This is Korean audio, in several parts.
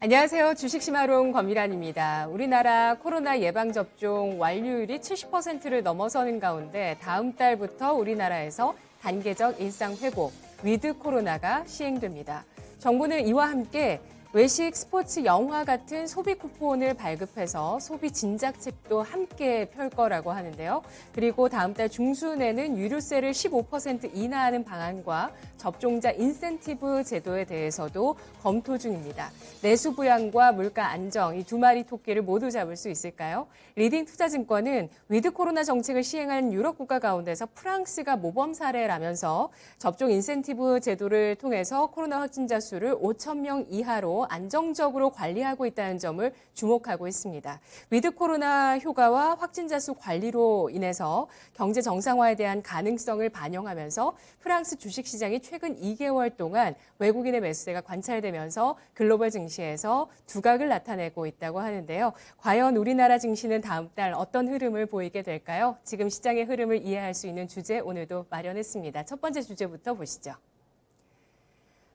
안녕하세요. 주식심화론 권미란입니다. 우리나라 코로나 예방접종 완료율이 70%를 넘어서는 가운데 다음 달부터 우리나라에서 단계적 일상 회복, 위드 코로나가 시행됩니다. 정부는 이와 함께 외식, 스포츠, 영화 같은 소비 쿠폰을 발급해서 소비 진작책도 함께 펼 거라고 하는데요. 그리고 다음 달 중순에는 유류세를 15% 인하하는 방안과 접종자 인센티브 제도에 대해서도 검토 중입니다. 내수 부양과 물가 안정, 이 두 마리 토끼를 모두 잡을 수 있을까요? 리딩 투자증권은 위드 코로나 정책을 시행한 유럽 국가 가운데서 프랑스가 모범 사례라면서 접종 인센티브 제도를 통해서 코로나 확진자 수를 5,000명 이하로 안정적으로 관리하고 있다는 점을 주목하고 있습니다. 위드 코로나 효과와 확진자 수 관리로 인해서 경제 정상화에 대한 가능성을 반영하면서 프랑스 주식시장이 최근 2개월 동안 외국인의 매수세가 관찰되면서 글로벌 증시에서 두각을 나타내고 있다고 하는데요. 과연 우리나라 증시는 다음 달 어떤 흐름을 보이게 될까요? 지금 시장의 흐름을 이해할 수 있는 주제 오늘도 마련했습니다. 첫 번째 주제부터 보시죠.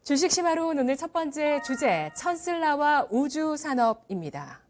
주식심화론 오늘 첫 번째 주제, 천슬라와 우주산업입니다.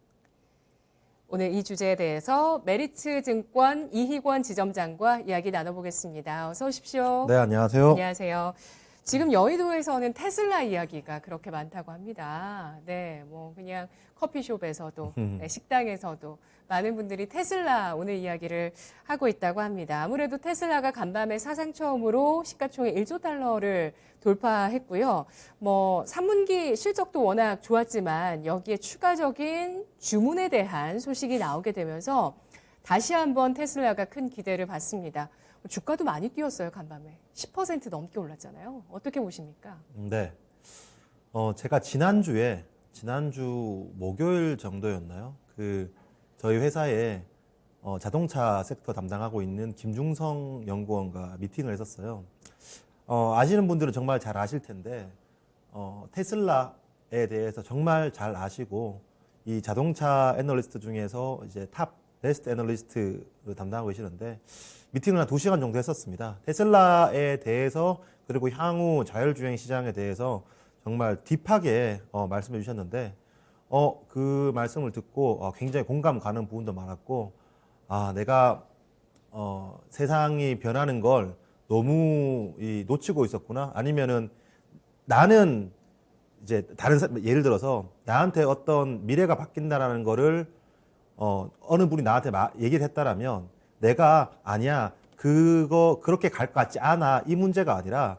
오늘 이 주제에 대해서 메리츠증권 이희권 지점장과 이야기 나눠보겠습니다. 어서 오십시오. 네, 안녕하세요. 안녕하세요. 지금 여의도에서는 테슬라 이야기가 그렇게 많다고 합니다. 네, 뭐 그냥 커피숍에서도, 네, 식당에서도 많은 분들이 테슬라 오늘 이야기를 하고 있다고 합니다. 아무래도 테슬라가 간밤에 사상 처음으로 시가총액 1조 달러를 돌파했고요. 뭐 3분기 실적도 워낙 좋았지만 여기에 추가적인 주문에 대한 소식이 나오게 되면서 다시 한번 테슬라가 큰 기대를 받습니다. 주가도 많이 뛰었어요, 간밤에. 10% 넘게 올랐잖아요. 어떻게 보십니까? 네. 제가 지난주 목요일 정도였나요? 저희 회사에 자동차 섹터 담당하고 있는 김중성 연구원과 미팅을 했었어요. 아시는 분들은 정말 잘 아실 텐데, 테슬라에 대해서 정말 잘 아시고, 이 자동차 애널리스트 중에서 이제 탑 베스트 애널리스트를 담당하고 계시는데, 미팅을 한 2시간 정도 했었습니다. 테슬라에 대해서 그리고 향후 자율주행 시장에 대해서 정말 딥하게 말씀해 주셨는데 그 말씀을 듣고 굉장히 공감 가는 부분도 많았고 내가 세상이 변하는 걸 너무 놓치고 있었구나. 아니면은 나는 이제 예를 들어서 나한테 어떤 미래가 바뀐다라는 거를 어느 분이 나한테 얘기를 했다라면 내가 아니야 그렇게 갈 것 같지 않아 이 문제가 아니라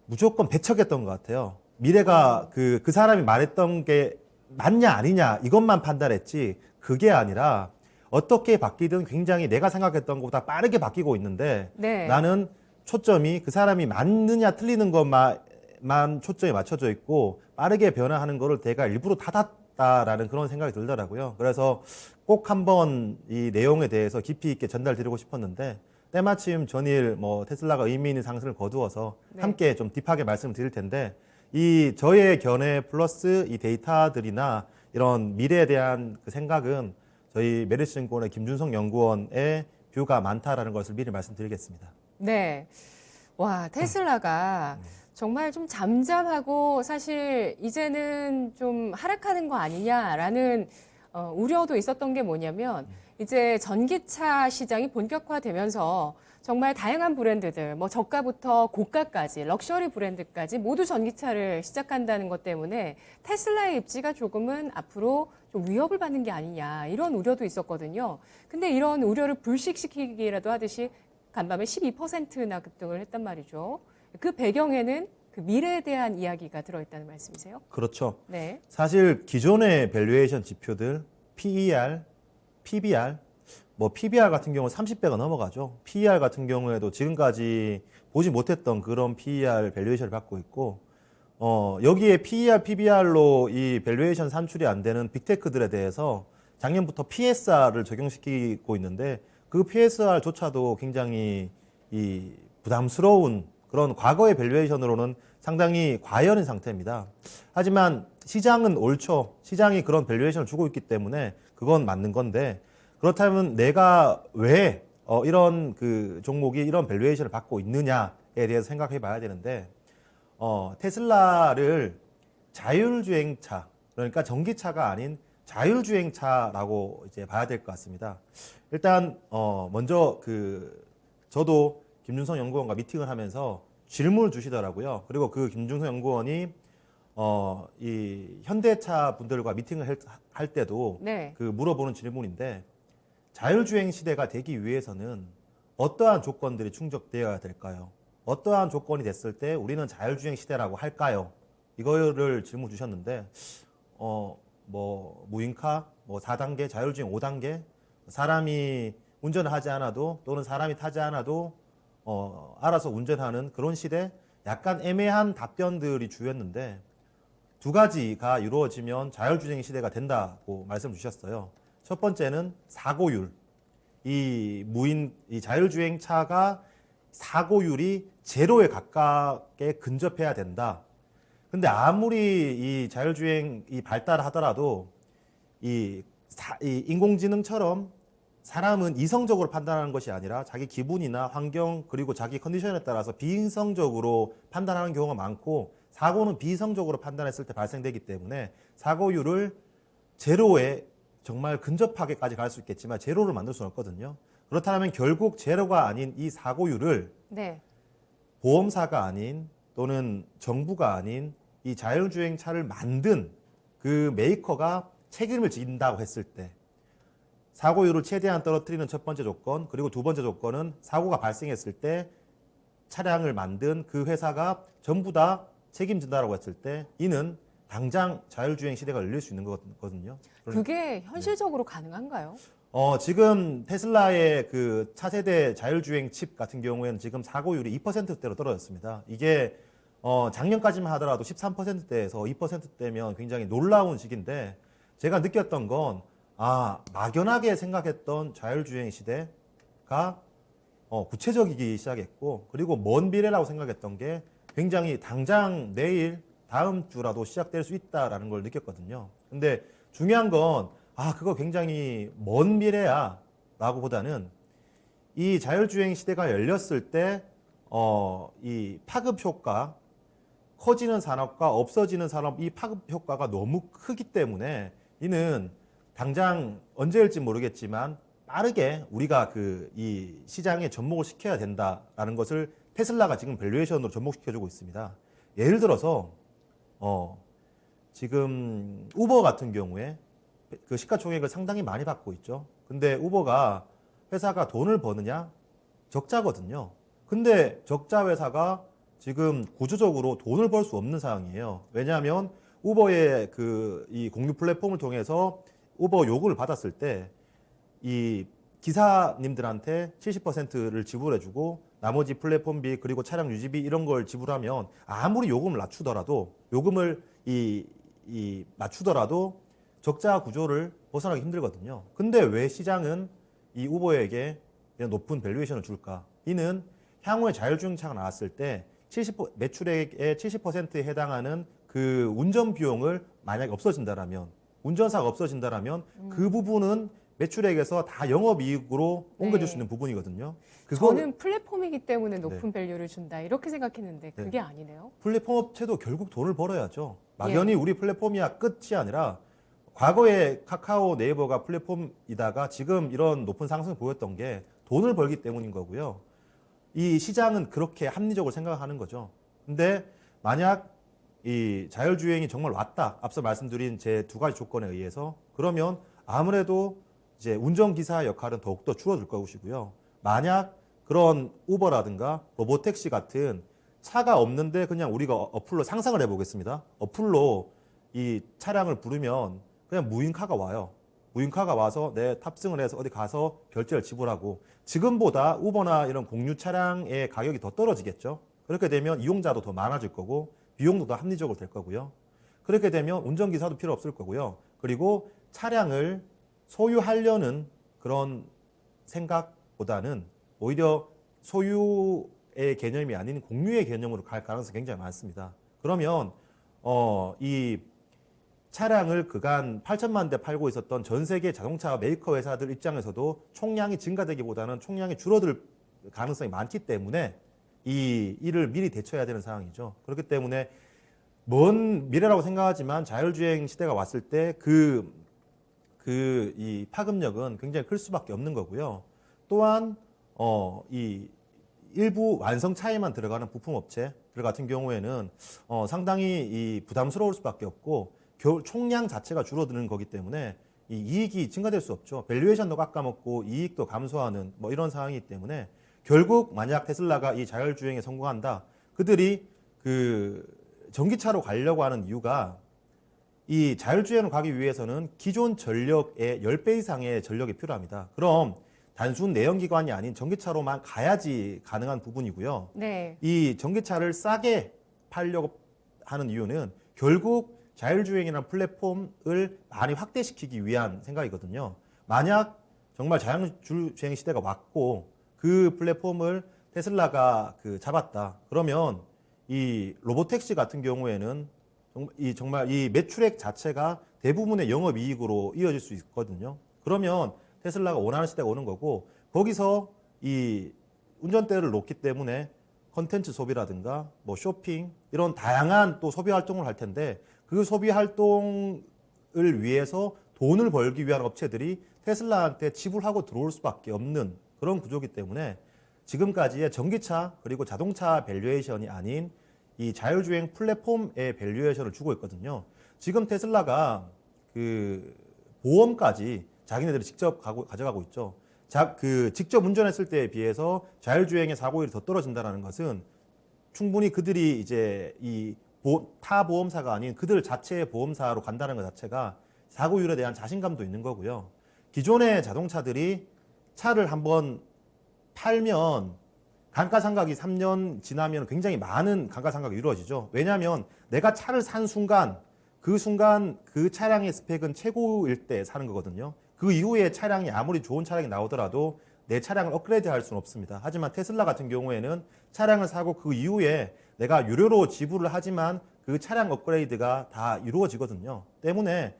무조건 배척했던 것 같아요. 미래가 그 사람이 말했던 게 맞냐 아니냐 이것만 판단했지 그게 아니라 어떻게 바뀌든 굉장히 내가 생각했던 것보다 빠르게 바뀌고 있는데 네. 나는 초점이 그 사람이 맞느냐 틀리는 것만 초점이 맞춰져 있고 빠르게 변화하는 거를 내가 일부러 닫았다라는 그런 생각이 들더라고요. 그래서 꼭 한번 이 내용에 대해서 깊이 있게 전달드리고 싶었는데 때마침 전일 테슬라가 의미 있는 상승을 거두어서 네. 함께 좀 딥하게 말씀을 드릴 텐데 이 저의 견해 플러스 이 데이터들이나 이런 미래에 대한 그 생각은 저희 메리츠증권의 김준성 연구원의 뷰가 많다라는 것을 미리 말씀드리겠습니다. 네. 와, 테슬라가 정말 좀 잠잠하고 사실 이제는 좀 하락하는 거 아니냐라는 우려도 있었던 게 뭐냐면 이제 전기차 시장이 본격화되면서 정말 다양한 브랜드들, 뭐 저가부터 고가까지, 럭셔리 브랜드까지 모두 전기차를 시작한다는 것 때문에 테슬라의 입지가 조금은 앞으로 좀 위협을 받는 게 아니냐 이런 우려도 있었거든요. 근데 이런 우려를 불식시키기라도 하듯이 간밤에 12%나 급등을 했단 말이죠. 그 배경에는 그 미래에 대한 이야기가 들어있다는 말씀이세요? 그렇죠. 네. 사실 기존의 밸류에이션 지표들 PER, PBR, PBR 같은 경우는 30배가 넘어가죠. PER 같은 경우에도 지금까지 보지 못했던 그런 PER 밸류에이션을 받고 있고 여기에 PER, PBR로 이 밸류에이션 산출이 안 되는 빅테크들에 대해서 작년부터 PSR을 적용시키고 있는데 그 PSR조차도 굉장히 부담스러운 그런 과거의 밸류에이션으로는 상당히 과열인 상태입니다. 하지만 시장은 옳죠. 시장이 그런 밸류에이션을 주고 있기 때문에 그건 맞는 건데 그렇다면 내가 왜 이런 그 종목이 이런 밸류에이션을 받고 있느냐에 대해서 생각해 봐야 되는데 테슬라를 자율주행차 그러니까 전기차가 아닌 자율주행차라고 이제 봐야 될 것 같습니다. 일단 먼저 저도 김준성 연구원과 미팅을 하면서 질문을 주시더라고요. 그리고 그 김준성 연구원이 이 현대차 분들과 미팅을 할 때도 네. 그 물어보는 질문인데, 자율주행 시대가 되기 위해서는 어떠한 조건들이 충족되어야 될까요? 어떠한 조건이 됐을 때 우리는 자율주행 시대라고 할까요? 이거를 질문 주셨는데, 뭐 무인카, 뭐 4단계, 자율주행 5단계, 사람이 운전을 하지 않아도 또는 사람이 타지 않아도 알아서 운전하는 그런 시대, 약간 애매한 답변들이 주였는데, 두 가지가 이루어지면 자율주행 시대가 된다고 말씀 주셨어요. 첫 번째는 사고율. 이 자율주행 차가 사고율이 제로에 가깝게 근접해야 된다. 근데 아무리 이 자율주행이 발달하더라도 이 인공지능처럼 사람은 이성적으로 판단하는 것이 아니라 자기 기분이나 환경 그리고 자기 컨디션에 따라서 비이성적으로 판단하는 경우가 많고, 사고는 비이성적으로 판단했을 때 발생되기 때문에 사고율을 제로에 정말 근접하게까지 갈 수 있겠지만 제로를 만들 수는 없거든요. 그렇다면 결국 제로가 아닌 이 사고율을 네. 보험사가 아닌 또는 정부가 아닌 이 자율주행차를 만든 그 메이커가 책임을 진다고 했을 때, 사고율을 최대한 떨어뜨리는 첫 번째 조건, 그리고 두 번째 조건은 사고가 발생했을 때 차량을 만든 그 회사가 전부 다 책임진다라고 했을 때, 이는 당장 자율주행 시대가 열릴 수 있는 거거든요. 그게 현실적으로 가능한가요? 지금 테슬라의 그 차세대 자율주행 칩 같은 경우에는 지금 사고율이 2%대로 떨어졌습니다. 이게 작년까지만 하더라도 13%대에서 2%대면 굉장히 놀라운 시기인데, 제가 느꼈던 건 막연하게 생각했던 자율주행 시대가 구체적이기 시작했고, 그리고 먼 미래라고 생각했던 게 굉장히 당장 내일 다음 주라도 시작될 수 있다라는 걸 느꼈거든요. 근데 중요한 건 그거 굉장히 먼 미래야 라고 보다는, 이 자율주행 시대가 열렸을 때 이 파급 효과, 커지는 산업과 없어지는 산업, 이 파급 효과가 너무 크기 때문에 이는 당장 언제일지 모르겠지만 빠르게 우리가 이 시장에 접목을 시켜야 된다라는 것을 테슬라가 지금 밸류에이션으로 접목시켜주고 있습니다. 예를 들어서 지금 우버 같은 경우에 그 시가총액을 상당히 많이 받고 있죠. 근데 우버가 회사가 돈을 버느냐? 적자거든요. 근데 적자 회사가 지금 구조적으로 돈을 벌 수 없는 상황이에요. 왜냐하면 우버의 이 공유 플랫폼을 통해서 우버 요구를 받았을 때 이 기사님들한테 70%를 지불해주고 나머지 플랫폼비 그리고 차량 유지비 이런 걸 지불하면 아무리 요금을 낮추더라도 낮추더라도 적자 구조를 벗어나기 힘들거든요. 근데 왜 시장은 이 우버에게 이런 높은 밸류에이션을 줄까? 이는 향후에 자율주행차가 나왔을 때 매출액의 70%에 해당하는 그 운전 비용을 만약에 없어진다라면, 운전사가 없어진다라면 그 부분은 매출액에서 다 영업이익으로 옮겨줄 수 있는 부분이거든요. 저는 플랫폼이기 때문에 높은 밸류를 준다 이렇게 생각했는데 그게 아니네요. 플랫폼 업체도 결국 돈을 벌어야죠. 막연히 우리 플랫폼이야 끝이 아니라, 과거에 카카오, 네이버가 플랫폼이다가 지금 이런 높은 상승을 보였던 게 돈을 벌기 때문인 거고요. 이 시장은 그렇게 합리적으로 생각하는 거죠. 근데 만약 이 자율주행이 정말 왔다, 앞서 말씀드린 제 두 가지 조건에 의해서, 그러면 아무래도 이제 운전기사의 역할은 더욱더 줄어들 것이고요. 만약 그런 우버라든가 로보택시 같은 차가 없는데 그냥 우리가 어플로 상상을 해보겠습니다. 어플로 이 차량을 부르면 그냥 무인카가 와요. 무인카가 와서 내 탑승을 해서 어디 가서 결제를 지불하고, 지금보다 우버나 이런 공유 차량의 가격이 더 떨어지겠죠. 그렇게 되면 이용자도 더 많아질 거고 비용도 더 합리적으로 될 거고요. 그렇게 되면 운전기사도 필요 없을 거고요. 그리고 차량을 소유하려는 그런 생각보다는 오히려 소유의 개념이 아닌 공유의 개념으로 갈 가능성이 굉장히 많습니다. 그러면 이 차량을 그간 8천만 대 팔고 있었던 전 세계 자동차 메이커 회사들 입장에서도 총량이 증가되기보다는 총량이 줄어들 가능성이 많기 때문에 이 일을 미리 대처해야 되는 상황이죠. 그렇기 때문에 먼 미래라고 생각하지만 자율주행 시대가 왔을 때 이 파급력은 굉장히 클 수밖에 없는 거고요. 또한 이 일부 완성 차에만 들어가는 부품 업체들 같은 경우에는 상당히 이 부담스러울 수밖에 없고 총량 자체가 줄어드는 거기 때문에 이 이익이 증가될 수 없죠. 밸류에이션도 깎아먹고 이익도 감소하는 뭐 이런 상황이기 때문에 결국 만약 테슬라가 이 자율주행에 성공한다, 그들이 그 전기차로 가려고 하는 이유가 이 자율주행으로 가기 위해서는 기존 전력의 10배 이상의 전력이 필요합니다. 그럼 단순 내연기관이 아닌 전기차로만 가야지 가능한 부분이고요. 네. 이 전기차를 싸게 팔려고 하는 이유는 결국 자율주행이라는 플랫폼을 많이 확대시키기 위한 생각이거든요. 만약 정말 자율주행 시대가 왔고 그 플랫폼을 테슬라가 잡았다, 그러면 이 로보택시 같은 경우에는 정말 이 매출액 자체가 대부분의 영업이익으로 이어질 수 있거든요. 그러면 테슬라가 원하는 시대가 오는 거고, 거기서 이 운전대를 놓기 때문에 컨텐츠 소비라든가 뭐 쇼핑 이런 다양한 또 소비 활동을 할 텐데, 그 소비 활동을 위해서 돈을 벌기 위한 업체들이 테슬라한테 지불하고 들어올 수밖에 없는 그런 구조이기 때문에 지금까지의 전기차 그리고 자동차 밸류에이션이 아닌 이 자율주행 플랫폼의 밸류에이션을 주고 있거든요. 지금 테슬라가 그 보험까지 자기네들이 직접 가져가고 있죠. 직접 운전했을 때에 비해서 자율주행의 사고율이 더 떨어진다는 것은 충분히 그들이 이제 타 보험사가 아닌 그들 자체의 보험사로 간다는 것 자체가 사고율에 대한 자신감도 있는 거고요. 기존의 자동차들이 차를 한번 팔면 감가상각이 3년 지나면 굉장히 많은 감가상각이 이루어지죠. 왜냐하면 내가 차를 산 순간 그 차량의 스펙은 최고일 때 사는 거거든요. 그 이후에 차량이 아무리 좋은 차량이 나오더라도 내 차량을 업그레이드 할 수는 없습니다. 하지만 테슬라 같은 경우에는 차량을 사고 그 이후에 내가 유료로 지불을 하지만 그 차량 업그레이드가 다 이루어지거든요. 때문에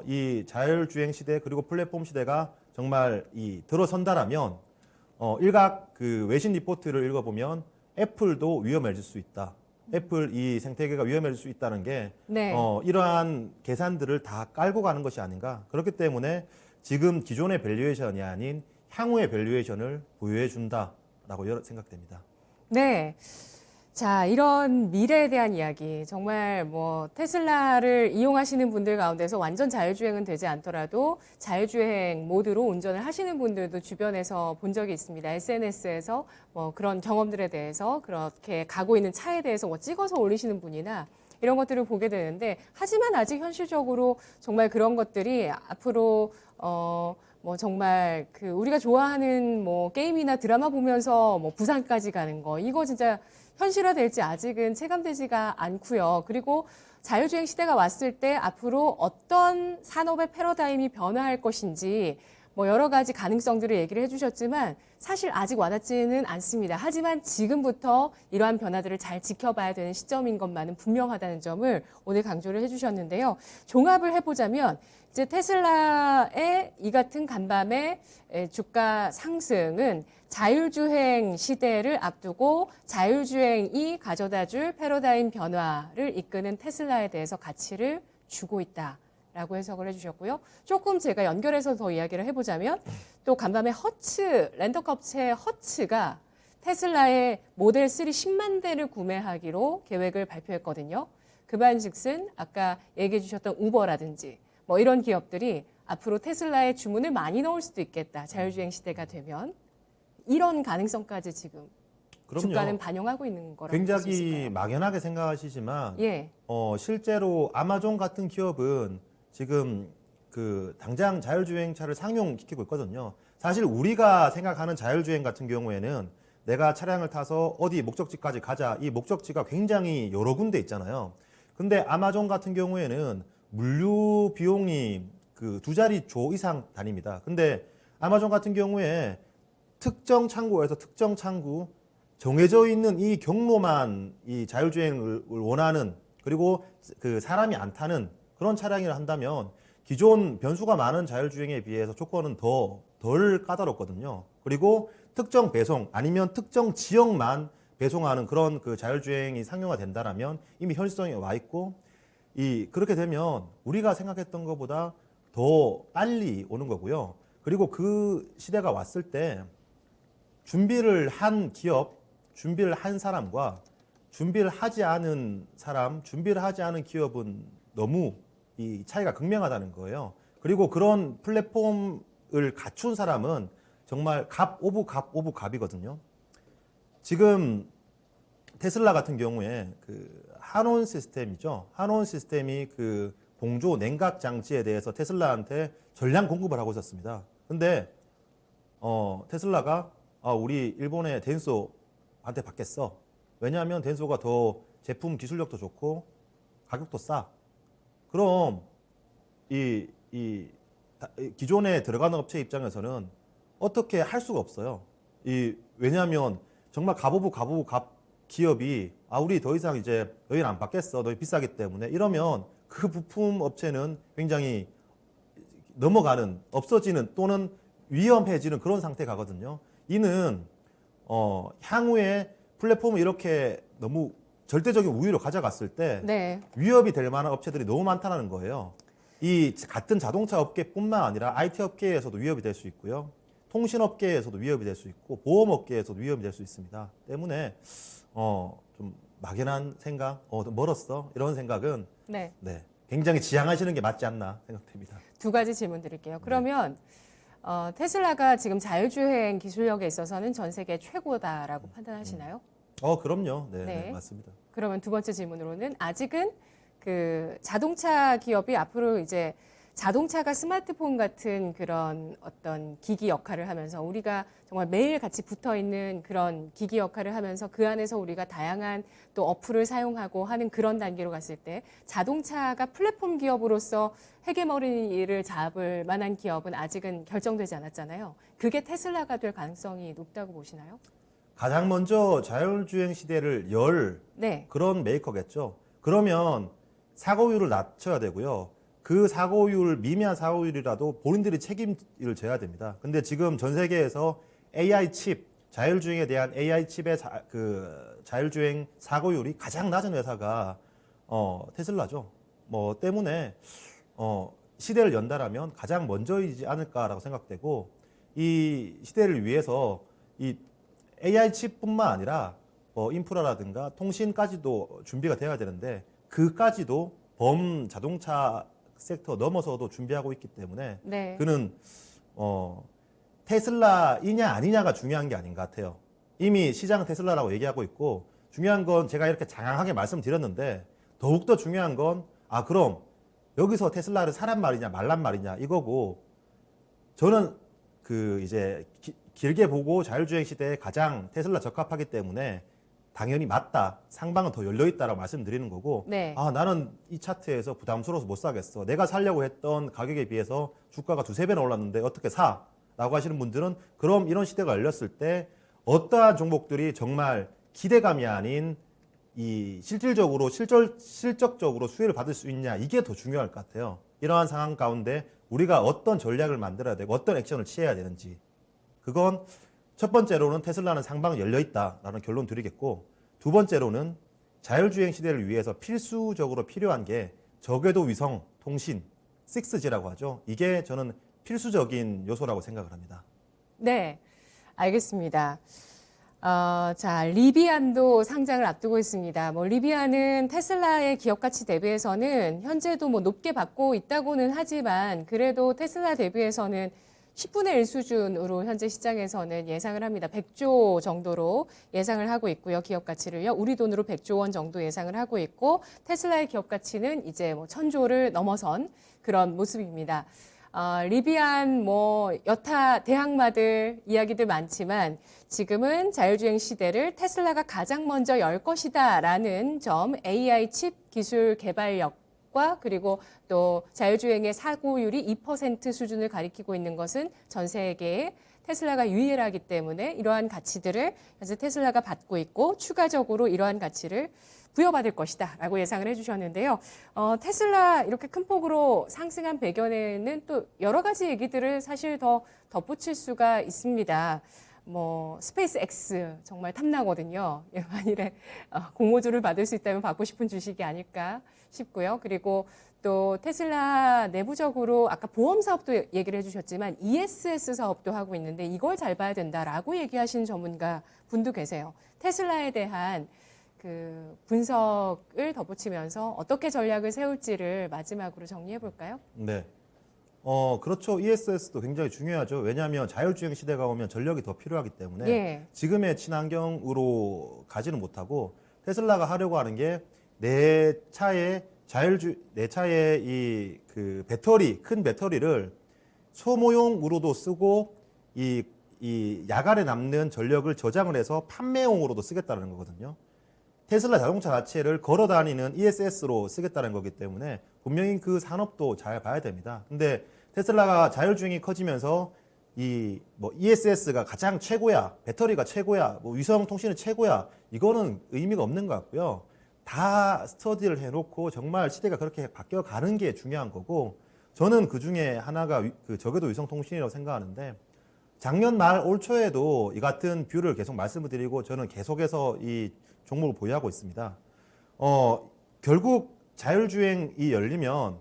이 자율주행 시대 그리고 플랫폼 시대가 정말 들어선다라면 일각 그 외신 리포트를 읽어보면 애플도 위험해질 수 있다. 애플 이 생태계가 위험해질 수 있다는 게 네. 이러한 계산들을 다 깔고 가는 것이 아닌가. 그렇기 때문에 지금 기존의 밸류에이션이 아닌 향후의 밸류에이션을 부여해 준다라고 생각됩니다. 네. 자, 이런 미래에 대한 이야기, 정말 뭐 테슬라를 이용하시는 분들 가운데서 완전 자율주행은 되지 않더라도 자율주행 모드로 운전을 하시는 분들도 주변에서 본 적이 있습니다. SNS에서 뭐 그런 경험들에 대해서, 그렇게 가고 있는 차에 대해서 뭐 찍어서 올리시는 분이나 이런 것들을 보게 되는데, 하지만 아직 현실적으로 정말 그런 것들이 앞으로 뭐 정말 우리가 좋아하는 뭐 게임이나 드라마 보면서 뭐 부산까지 가는 거, 이거 진짜 현실화될지 아직은 체감되지가 않고요. 그리고 자율주행 시대가 왔을 때 앞으로 어떤 산업의 패러다임이 변화할 것인지 뭐 여러 가지 가능성들을 얘기를 해주셨지만 사실 아직 와닿지는 않습니다. 하지만 지금부터 이러한 변화들을 잘 지켜봐야 되는 시점인 것만은 분명하다는 점을 오늘 강조를 해주셨는데요. 종합을 해보자면 이제 테슬라의 이 같은 간밤의 주가 상승은 자율주행 시대를 앞두고 자율주행이 가져다줄 패러다임 변화를 이끄는 테슬라에 대해서 가치를 주고 있다라고 해석을 해주셨고요. 조금 제가 연결해서 더 이야기를 해보자면 또 간밤에 렌터카 업체 허츠가 테슬라의 모델 3 10만 대를 구매하기로 계획을 발표했거든요. 그반즉슨 아까 얘기해 주셨던 우버라든지 뭐 이런 기업들이 앞으로 테슬라의 주문을 많이 넣을 수도 있겠다. 자율주행 시대가 되면. 이런 가능성까지 지금 그럼요. 주가는 반영하고 있는 거라고 볼수 굉장히 있을까요? 막연하게 생각하시지만 예. 실제로 아마존 같은 기업은 지금 당장 자율주행차를 상용시키고 있거든요. 사실 우리가 생각하는 자율주행 같은 경우에는 내가 차량을 타서 어디 목적지까지 가자, 이 목적지가 굉장히 여러 군데 있잖아요. 근데 아마존 같은 경우에는 물류 비용이 2자리 이상 다닙니다. 근데 아마존 같은 경우에 특정 창구에서 특정 창구 정해져 있는 이 경로만 이 자율주행을 원하는, 그리고 사람이 안 타는 그런 차량이라 한다면 기존 변수가 많은 자율주행에 비해서 조건은 덜 까다롭거든요. 그리고 특정 배송 아니면 특정 지역만 배송하는 그런 그 자율주행이 상용화 된다라면 이미 현실성에 와 있고 그렇게 되면 우리가 생각했던 것보다 더 빨리 오는 거고요. 그리고 그 시대가 왔을 때 준비를 한 기업, 준비를 한 사람과 준비를 하지 않은 사람, 준비를 하지 않은 기업은 너무 이 차이가 극명하다는 거예요. 그리고 그런 플랫폼을 갖춘 사람은 정말 갑 오브 갑 오브 갑이거든요. 지금 테슬라 같은 경우에 그 한온 시스템이죠. 한온 시스템이 그 봉조 냉각 장치에 대해서 테슬라한테 전량 공급을 하고 있었습니다. 근데 테슬라가 우리 일본의 덴소한테 받겠어. 왜냐하면 덴소가 더 제품 기술력도 좋고 가격도 싸. 그럼 이 기존에 들어가는 업체 입장에서는 어떻게 할 수가 없어요. 왜냐하면 정말 갑 기업이 우리 더 이상 이제 너희는 안 받겠어. 너희 비싸기 때문에 이러면 그 부품 업체는 굉장히 넘어가는, 없어지는 또는 위험해지는 그런 상태 가거든요. 이는 향후에 플랫폼을 이렇게 너무 절대적인 우위로 가져갔을 때 네. 위협이 될 만한 업체들이 너무 많다는 거예요. 이 같은 자동차 업계뿐만 아니라 IT 업계에서도 위협이 될 수 있고요. 통신 업계에서도 위협이 될 수 있고 보험 업계에서도 위협이 될 수 있습니다. 때문에 좀 막연한 생각, 멀었어 이런 생각은 네. 굉장히 지양하시는 게 맞지 않나 생각됩니다. 두 가지 질문 드릴게요. 그러면 테슬라가 지금 자율주행 기술력에 있어서는 전 세계 최고다라고 판단하시나요? 그럼요. 네. 네, 맞습니다. 그러면 두 번째 질문으로는 아직은 그 자동차 기업이 앞으로 이제 자동차가 스마트폰 같은 그런 어떤 기기 역할을 하면서 우리가 정말 매일 같이 붙어 있는 그런 기기 역할을 하면서 그 안에서 우리가 다양한 또 어플을 사용하고 하는 그런 단계로 갔을 때 자동차가 플랫폼 기업으로서 헤게모니를 잡을 만한 기업은 아직은 결정되지 않았잖아요. 그게 테슬라가 될 가능성이 높다고 보시나요? 가장 먼저 자율주행 시대를 열 네. 그런 메이커겠죠. 그러면 사고율을 낮춰야 되고요. 그 사고율, 미미한 사고율이라도 본인들이 책임을 져야 됩니다. 근데 지금 전 세계에서 AI 칩, 자율주행에 대한 AI 칩의 자율주행 사고율이 가장 낮은 회사가 테슬라죠. 때문에 시대를 연다라면 가장 먼저이지 않을까라고 생각되고 이 시대를 위해서 이 AI 칩뿐만 아니라 인프라라든가 통신까지도 준비가 돼야 되는데 그까지도 자동차 섹터 넘어서도 준비하고 있기 때문에 네. 그는 테슬라이냐 아니냐가 중요한 게 아닌 것 같아요. 이미 시장은 테슬라라고 얘기하고 있고 중요한 건 제가 이렇게 장황하게 말씀드렸는데 더욱더 중요한 건 그럼 여기서 테슬라를 사란 말이냐 말란 말이냐 이거고 저는 이제 길게 보고 자율주행 시대에 가장 테슬라 적합하기 때문에 당연히 맞다. 상방은 더 열려있다라고 말씀드리는 거고 네. 나는 이 차트에서 부담스러워서 못 사겠어. 내가 사려고 했던 가격에 비해서 주가가 2-3배나 올랐는데 어떻게 사? 라고 하시는 분들은 그럼 이런 시대가 열렸을 때 어떠한 종목들이 정말 기대감이 아닌 실적적으로 수혜를 받을 수 있냐 이게 더 중요할 것 같아요. 이러한 상황 가운데 우리가 어떤 전략을 만들어야 되고 어떤 액션을 취해야 되는지 그건 첫 번째로는 테슬라는 상방 열려있다라는 결론 드리겠고 두 번째로는 자율주행 시대를 위해서 필수적으로 필요한 게 저궤도 위성 통신 6G라고 하죠. 이게 저는 필수적인 요소라고 생각을 합니다. 네, 알겠습니다. 리비안도 상장을 앞두고 있습니다. 리비안은 테슬라의 기업 가치 대비해서는 현재도 높게 받고 있다고는 하지만 그래도 테슬라 대비해서는 10분의 1 수준으로 현재 시장에서는 예상을 합니다. 100조 정도로 예상을 하고 있고요. 기업 가치를요. 우리 돈으로 100조 원 정도 예상을 하고 있고 테슬라의 기업 가치는 이제 1000조를 넘어선 그런 모습입니다. 리비안 여타 대항마들 이야기들 많지만 지금은 자율주행 시대를 테슬라가 가장 먼저 열 것이다라는 점 AI 칩 기술 개발력과 그리고 또 자율주행의 사고율이 2% 수준을 가리키고 있는 것은 전 세계에 테슬라가 유일하기 때문에 이러한 가치들을 현재 테슬라가 받고 있고 추가적으로 이러한 가치를 부여받을 것이다 라고 예상을 해주셨는데요. 테슬라 이렇게 큰 폭으로 상승한 배경에는 또 여러 가지 얘기들을 사실 더 덧붙일 수가 있습니다. 뭐 스페이스 X 정말 탐나거든요. 예, 만일에 공모주를 받을 수 있다면 받고 싶은 주식이 아닐까 싶고요. 그리고 또 테슬라 내부적으로 아까 보험 사업도 얘기를 해주셨지만 ESS 사업도 하고 있는데 이걸 잘 봐야 된다라고 얘기하시는 전문가 분도 계세요. 테슬라에 대한 그 분석을 덧붙이면서 어떻게 전략을 세울지를 마지막으로 정리해 볼까요? 네. 그렇죠. ESS도 굉장히 중요하죠. 왜냐하면 자율주행 시대가 오면 전력이 더 필요하기 때문에 예. 지금의 친환경으로 가지는 못하고 테슬라가 하려고 하는 게 내 차에 내 차에 이 그 배터리, 큰 배터리를 소모용으로도 쓰고 이 야간에 남는 전력을 저장을 해서 판매용으로도 쓰겠다는 거거든요. 테슬라 자동차 자체를 걸어 다니는 ESS로 쓰겠다는 거기 때문에 분명히 그 산업도 잘 봐야 됩니다. 근데 테슬라가 자율주행이 커지면서 이 뭐 ESS가 가장 최고야, 배터리가 최고야, 뭐 위성 통신은 최고야, 이거는 의미가 없는 것 같고요. 다 스터디를 해놓고 정말 시대가 그렇게 바뀌어가는 게 중요한 거고, 저는 그 중에 하나가 그 저궤도 위성 통신이라고 생각하는데, 작년 말 올 초에도 이 같은 뷰를 계속 말씀을 드리고 저는 계속해서 이 종목을 보유하고 있습니다. 결국 자율주행이 열리면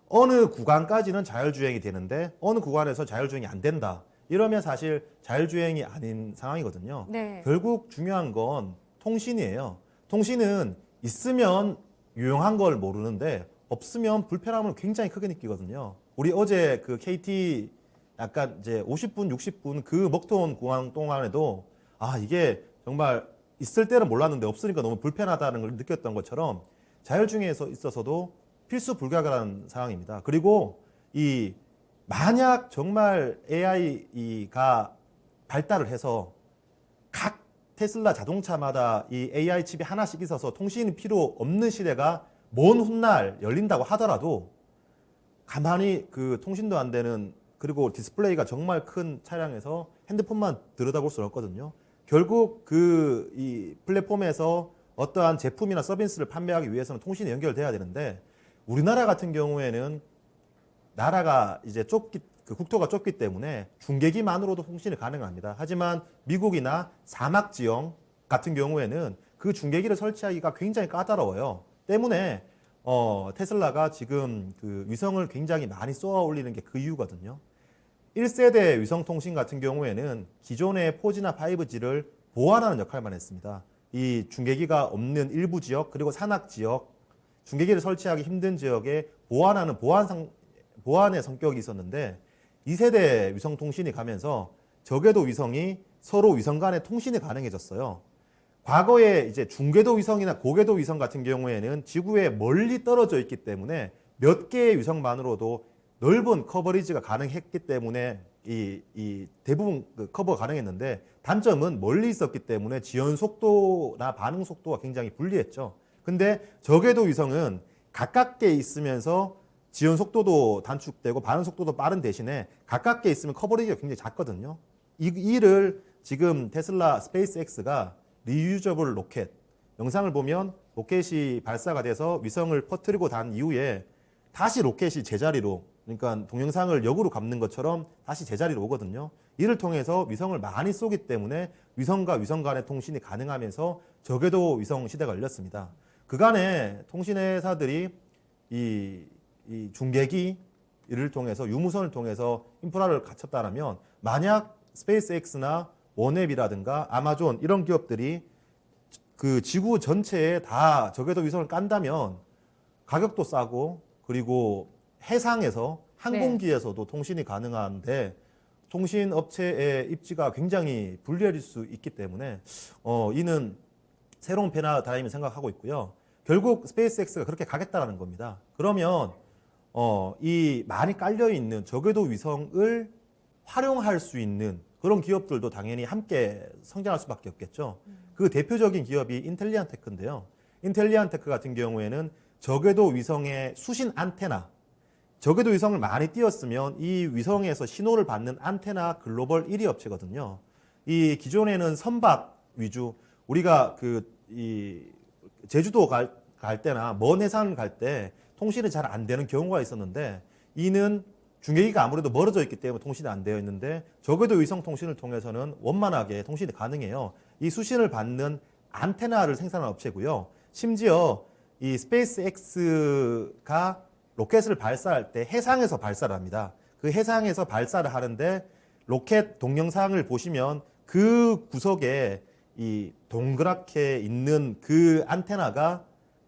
어느 구간까지는 자율주행이 되는데 어느 구간에서 자율주행이 안 된다. 이러면 사실 자율주행이 아닌 상황이거든요. 네. 결국 중요한 건 통신이에요. 통신은 있으면 유용한 걸 모르는데 없으면 불편함을 굉장히 크게 느끼거든요. 우리 어제 그 KT 약간 이제 50분, 60분 그 먹통 구간 동안에도 이게 정말 있을 때는 몰랐는데 없으니까 너무 불편하다는 걸 느꼈던 것처럼 자율주행에서 있어서도 필수 불가결한 상황입니다. 그리고 이 만약 정말 AI가 발달을 해서 각 테슬라 자동차마다 이 AI 칩이 하나씩 있어서 통신이 필요 없는 시대가 먼 훗날 열린다고 하더라도 가만히 그 통신도 안 되는 그리고 디스플레이가 정말 큰 차량에서 핸드폰만 들여다볼 수는 없거든요. 결국 그 이 플랫폼에서 어떠한 제품이나 서비스를 판매하기 위해서는 통신이 연결돼야 되는데 우리나라 같은 경우에는 나라가 이제 그 국토가 좁기 때문에 중계기만으로도 통신이 가능합니다. 하지만 미국이나 사막 지형 같은 경우에는 그 중계기를 설치하기가 굉장히 까다로워요. 때문에 테슬라가 지금 그 위성을 굉장히 많이 쏘아 올리는 게 그 이유거든요. 1세대 위성통신 같은 경우에는 기존의 4G나 5G를 보완하는 역할만 했습니다. 이 중계기가 없는 일부 지역 그리고 산악 지역, 중계기를 설치하기 힘든 지역에 보완하는 보완의 성격이 있었는데 2세대 위성통신이 가면서 저궤도 위성이 서로 위성 간의 통신이 가능해졌어요. 과거에 이제 중궤도 위성이나 고궤도 위성 같은 경우에는 지구에 멀리 떨어져 있기 때문에 몇 개의 위성만으로도 넓은 커버리지가 가능했기 때문에 이 대부분 그 커버가 가능했는데 단점은 멀리 있었기 때문에 지연 속도나 반응 속도가 굉장히 불리했죠. 근데 저궤도 위성은 가깝게 있으면서 지연 속도도 단축되고 반응 속도도 빠른 대신에 가깝게 있으면 커버리지가 굉장히 작거든요. 이를 지금 테슬라 스페이스X가 리유저블 로켓, 영상을 보면 로켓이 발사가 돼서 위성을 퍼뜨리고 단 이후에 다시 로켓이 제자리로, 그러니까 동영상을 역으로 감는 것처럼 다시 제자리로 오거든요. 이를 통해서 위성을 많이 쏘기 때문에 위성과 위성 간의 통신이 가능하면서 저궤도 위성 시대가 열렸습니다. 그간에 통신회사들이 이 중계기를 통해서 유무선을 통해서 인프라를 갖췄다면 만약 스페이스X나 원웹이라든가 아마존 이런 기업들이 그 지구 전체에 다 저궤도 위성을 깐다면 가격도 싸고 그리고 해상에서 항공기에서도 통신이 가능한데 통신 업체의 입지가 굉장히 불리해질 수 있기 때문에 이는 새로운 패러다임을 생각하고 있고요. 결국 스페이스X가 그렇게 가겠다라는 겁니다. 그러면 이 많이 깔려 있는 저궤도 위성을 활용할 수 있는 그런 기업들도 당연히 함께 성장할 수밖에 없겠죠. 그 대표적인 기업이 인텔리안 테크인데요. 인텔리안 테크 같은 경우에는 저궤도 위성의 수신 안테나, 저궤도 위성을 많이 띄웠으면 이 위성에서 신호를 받는 안테나 글로벌 1위 업체거든요. 이 기존에는 선박 위주, 우리가 이 제주도 갈 때나 먼 해상을 갈 때 통신이 잘 안 되는 경우가 있었는데 이는 중계기가 아무래도 멀어져 있기 때문에 통신이 안 되어 있는데 저궤도 위성 통신을 통해서는 원만하게 통신이 가능해요. 이 수신을 받는 안테나를 생산한 업체고요. 심지어 이 스페이스X가 로켓을 발사할 때 해상에서 발사를 합니다. 그 해상에서 발사를 하는데 로켓 동영상을 보시면 그 구석에 이 동그랗게 있는 그 안테나가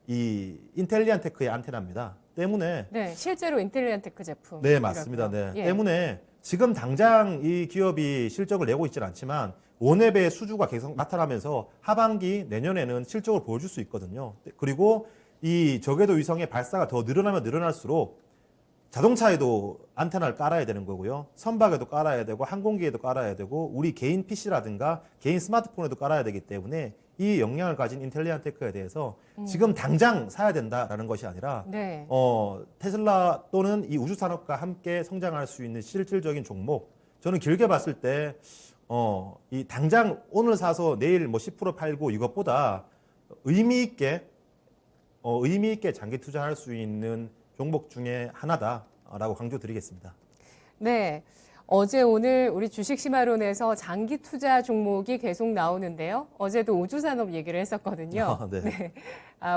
이 인텔리안테크의 안테나입니다. 때문에 네, 실제로 인텔리안테크 제품. 네, 맞습니다. 네. 예. 때문에 지금 당장 이 기업이 실적을 내고 있지는 않지만 원앱의 수주가 계속 나타나면서 하반기 내년에는 실적을 보여줄 수 있거든요. 그리고 이 저궤도 위성의 발사가 더 늘어나면 늘어날수록 자동차에도 안테나를 깔아야 되는 거고요. 선박에도 깔아야 되고 항공기에도 깔아야 되고 우리 개인 PC라든가 개인 스마트폰에도 깔아야 되기 때문에 이 역량을 가진 인텔리안테크에 대해서 지금 당장 사야 된다라는 것이 아니라 네. 테슬라 또는 이 우주산업과 함께 성장할 수 있는 실질적인 종목, 저는 길게 봤을 때 이 당장 오늘 사서 내일 뭐 10% 팔고 이것보다 의미 있게 장기 투자할 수 있는 종목 중에 하나다라고 강조드리겠습니다. 네. 어제 오늘 우리 주식시마론에서 장기 투자 종목이 계속 나오는데요. 어제도 우주산업 얘기를 했었거든요. 아, 네. 네.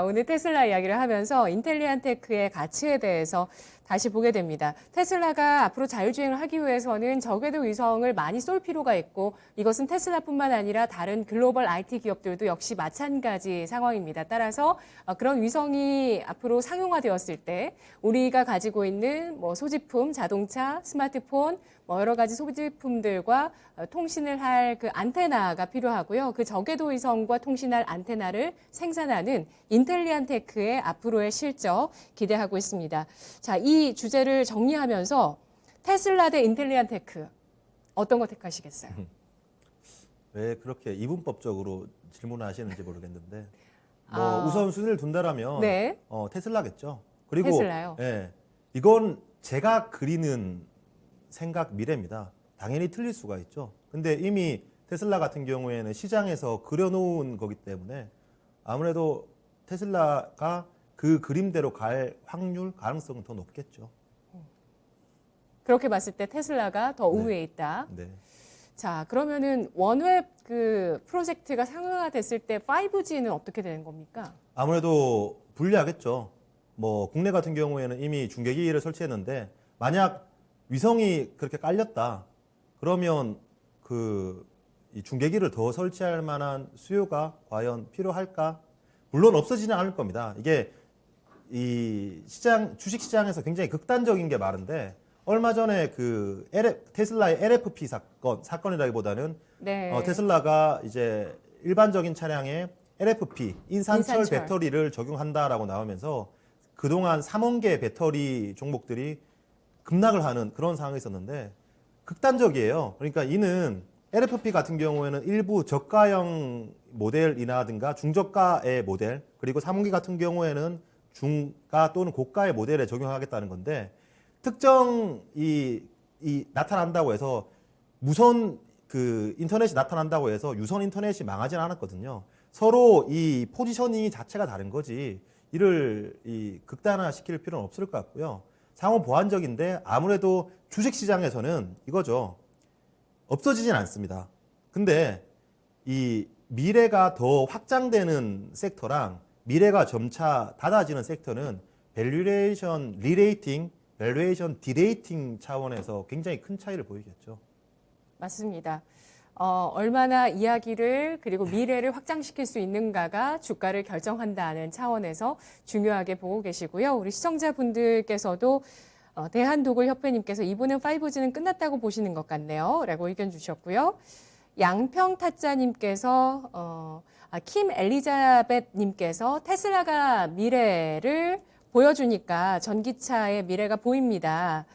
오늘 테슬라 이야기를 하면서 인텔리안테크의 가치에 대해서 다시 보게 됩니다. 테슬라가 앞으로 자율주행을 하기 위해서는 저궤도 위성을 많이 쏠 필요가 있고 이것은 테슬라뿐만 아니라 다른 글로벌 IT 기업들도 역시 마찬가지 상황입니다. 따라서 그런 위성이 앞으로 상용화되었을 때 우리가 가지고 있는 뭐 소지품, 자동차, 스마트폰, 뭐 여러 가지 소지품들과 통신을 할 그 안테나가 필요하고요. 그 저궤도 위성과 통신할 안테나를 생산하는 인텔리안테크의 앞으로의 실적 기대하고 있습니다. 자, 이 주제를 정리하면서 테슬라 대 인텔리안테크 어떤 거 택하시겠어요? 왜 그렇게 이분법적으로 질문을 하시는지 모르겠는데 아. 우선 순위를 둔다라면 네. 테슬라겠죠. 그리고 테슬라요. 예, 이건 제가 그리는 생각 미래입니다. 당연히 틀릴 수가 있죠. 근데 이미 테슬라 같은 경우에는 시장에서 그려놓은 거기 때문에 아무래도 테슬라가 그 그림대로 갈 확률, 가능성은 더 높겠죠. 그렇게 봤을 때 테슬라가 더 네. 우위에 있다. 네. 자, 그러면은 원웹 그 프로젝트가 상용화됐을 때 5G는 어떻게 되는 겁니까? 아무래도 불리하겠죠. 뭐 국내 같은 경우에는 이미 중계기를 설치했는데 만약 위성이 그렇게 깔렸다. 그러면 이 중계기를 더 설치할 만한 수요가 과연 필요할까? 물론 없어지는 않을 겁니다. 이게 이 주식 시장에서 굉장히 극단적인 게 많은데 얼마 전에 테슬라의 LFP 사건이라기보다는 네. 테슬라가 이제 일반적인 차량에 LFP 인산철 인산철. 배터리를 적용한다라고 나오면서 그동안 3원 개 배터리 종목들이 급락을 하는 그런 상황이 있었는데 극단적이에요. 그러니까 이는 LFP 같은 경우에는 일부 저가형 모델이라든가 중저가의 모델 그리고 3원기 같은 경우에는 중가 또는 고가의 모델에 적용하겠다는 건데 특정 이 나타난다고 해서 무선 인터넷이 나타난다고 해서 유선 인터넷이 망하지는 않았거든요. 서로 이 포지셔닝 자체가 다른 거지 이를 극단화시킬 필요는 없을 것 같고요. 상호 보완적인데 아무래도 주식 시장에서는 이거죠. 없어지진 않습니다. 근데 이 미래가 더 확장되는 섹터랑 미래가 점차 닫아지는 섹터는 밸류에이션 리레이팅, 밸류에이션 디레이팅 차원에서 굉장히 큰 차이를 보이겠죠. 맞습니다. 얼마나 이야기를 그리고 미래를 확장시킬 수 있는가가 주가를 결정한다는 차원에서 중요하게 보고 계시고요. 우리 시청자분들께서도 대한도굴협회님께서 이분은 5G는 끝났다고 보시는 것 같네요. 라고 의견 주셨고요. 양평타짜님께서 킴 엘리자벳님께서 테슬라가 미래를 보여주니까 전기차의 미래가 보입니다.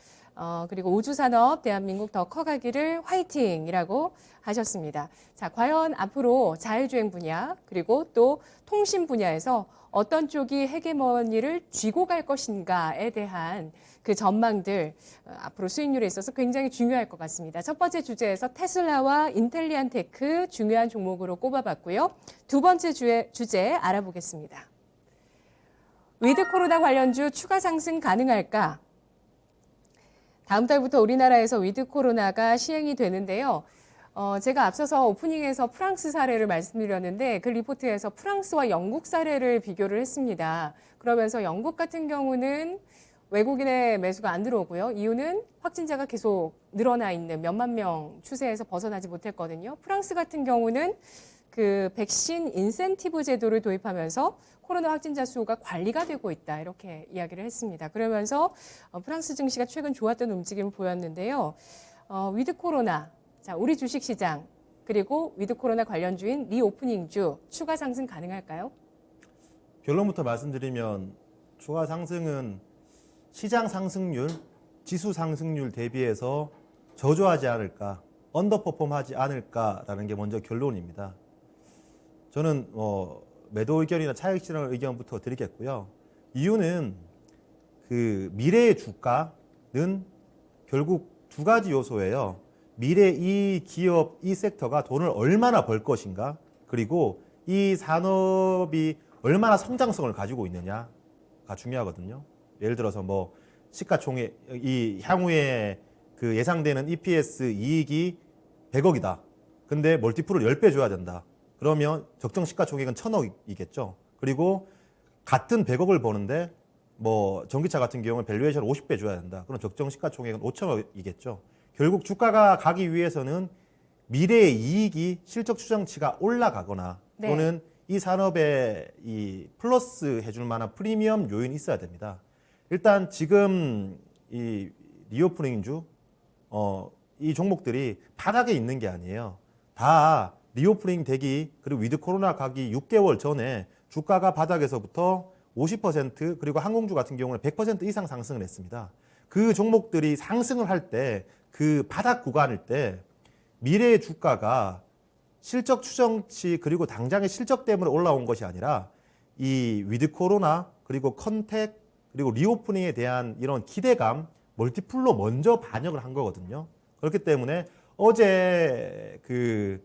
그리고 우주산업 대한민국 더 커가기를 화이팅이라고 하셨습니다. 자, 과연 앞으로 자율주행 분야 그리고 또 통신 분야에서 어떤 쪽이 헤게모니를 쥐고 갈 것인가에 대한 그 전망들 앞으로 수익률에 있어서 굉장히 중요할 것 같습니다. 첫 번째 주제에서 테슬라와 인텔리안테크 중요한 종목으로 꼽아봤고요. 두 번째 주제 알아보겠습니다. 위드 코로나 관련주 추가 상승 가능할까? 다음 달부터 우리나라에서 위드 코로나가 시행이 되는데요. 제가 앞서서 오프닝에서 프랑스 사례를 말씀드렸는데 그 리포트에서 프랑스와 영국 사례를 비교를 했습니다. 그러면서 영국 같은 경우는 외국인의 매수가 안 들어오고요. 이유는 확진자가 계속 늘어나 있는 몇만 명 추세에서 벗어나지 못했거든요. 프랑스 같은 경우는 그 백신 인센티브 제도를 도입하면서 코로나 확진자 수가 관리가 되고 있다 이렇게 이야기를 했습니다. 그러면서 프랑스 증시가 최근 좋았던 움직임을 보였는데요. 위드 코로나, 자 우리 주식시장 그리고 위드 코로나 관련주인 리오프닝주 추가 상승 가능할까요? 결론부터 말씀드리면 추가 상승은 시장 상승률, 지수 상승률 대비해서 저조하지 않을까, 언더퍼폼하지 않을까라는 게 먼저 결론입니다. 저는 매도 의견이나 차익 실현 의견부터 드리겠고요. 이유는 그 미래의 주가는 결국 두 가지 요소예요. 미래 이 기업, 이 섹터가 돈을 얼마나 벌 것인가, 그리고 이 산업이 얼마나 성장성을 가지고 있느냐가 중요하거든요. 예를 들어서 뭐 시가총액, 이 향후에 그 예상되는 EPS 이익이 100억이다. 근데 멀티플을 10배 줘야 된다. 그러면 적정 시가총액은 1000억이겠죠. 그리고 같은 100억을 버는데 뭐 전기차 같은 경우는 밸류에이션을 50배 줘야 된다. 그럼 적정 시가총액은 5천억이겠죠. 결국 주가가 가기 위해서는 미래의 이익이 실적 추정치가 올라가거나 네. 또는 이 산업에 이 플러스 해줄 만한 프리미엄 요인이 있어야 됩니다. 일단 지금 이 리오프닝주 이 종목들이 바닥에 있는 게 아니에요. 다 리오프닝 되기 그리고 위드 코로나 가기 6개월 전에 주가가 바닥에서부터 50% 그리고 항공주 같은 경우는 100% 이상 상승을 했습니다. 그 종목들이 상승을 할 때 그 바닥 구간일 때 미래의 주가가 실적 추정치 그리고 당장의 실적 때문에 올라온 것이 아니라 이 위드 코로나 그리고 컨택 그리고 리오프닝에 대한 이런 기대감 멀티플로 먼저 반영을 한 거거든요. 그렇기 때문에 어제 그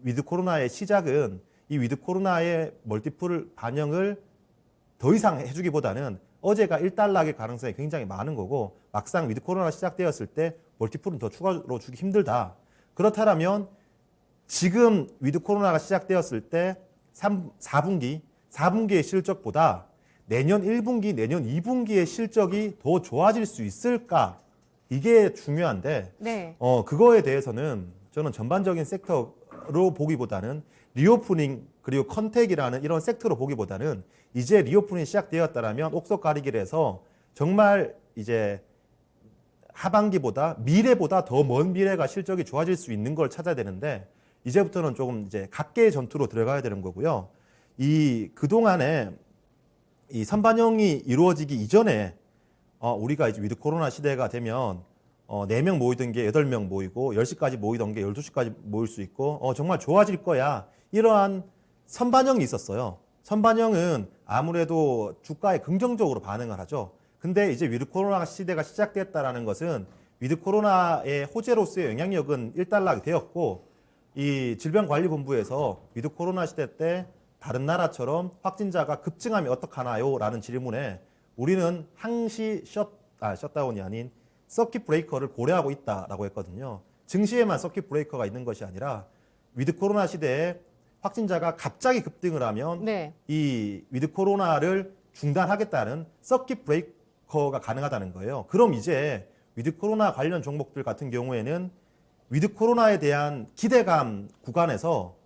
위드 코로나의 시작은 이 위드 코로나의 멀티플 반영을 더 이상 해주기보다는 어제가 1달러의 가능성이 굉장히 많은 거고 막상 위드 코로나 시작되었을 때 멀티플은 더 추가로 주기 힘들다. 그렇다면 지금 위드 코로나가 시작되었을 때 4분기의 실적보다 내년 1분기, 내년 2분기의 실적이 더 좋아질 수 있을까? 이게 중요한데 네. 그거에 대해서는 저는 전반적인 섹터로 보기보다는 리오프닝 그리고 컨택이라는 이런 섹터로 보기보다는 이제 리오프닝이 시작되었다라면 옥석 가리기를 해서 정말 이제 하반기보다 미래보다 더 먼 미래가 실적이 좋아질 수 있는 걸 찾아야 되는데 이제부터는 조금 이제 각계의 전투로 들어가야 되는 거고요. 이 그동안에 이 선반영이 이루어지기 이전에 우리가 이제 위드 코로나 시대가 되면 4명 모이던 게 8명 모이고 10시까지 모이던 게 12시까지 모일 수 있고 정말 좋아질 거야. 이러한 선반영이 있었어요. 선반영은 아무래도 주가에 긍정적으로 반응을 하죠. 근데 이제 위드 코로나 시대가 시작됐다라는 것은 위드 코로나의 호재로서의 영향력은 1달러가 되었고 이 질병관리본부에서 위드 코로나 시대 때 다른 나라처럼 확진자가 급증하면 어떡하나요? 라는 질문에 우리는 항시 셧다운이 아닌 서킷 브레이커를 고려하고 있다라고 했거든요. 증시에만 서킷 브레이커가 있는 것이 아니라 위드 코로나 시대에 확진자가 갑자기 급등을 하면 네. 이 위드 코로나를 중단하겠다는 서킷 브레이커가 가능하다는 거예요. 그럼 이제 위드 코로나 관련 종목들 같은 경우에는 위드 코로나에 대한 기대감 구간에서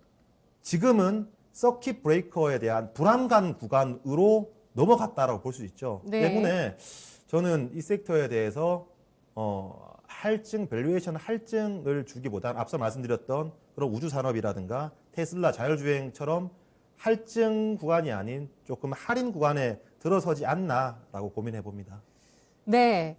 지금은 서킷 브레이커에 대한 불안감 구간으로 넘어갔다라고 볼 수 있죠. 네. 때문에 저는 이 섹터에 대해서 할증, 밸류에이션 할증을 주기보다는 앞서 말씀드렸던 그런 우주 산업이라든가 테슬라 자율주행처럼 할증 구간이 아닌 조금 할인 구간에 들어서지 않나라고 고민해 봅니다. 네.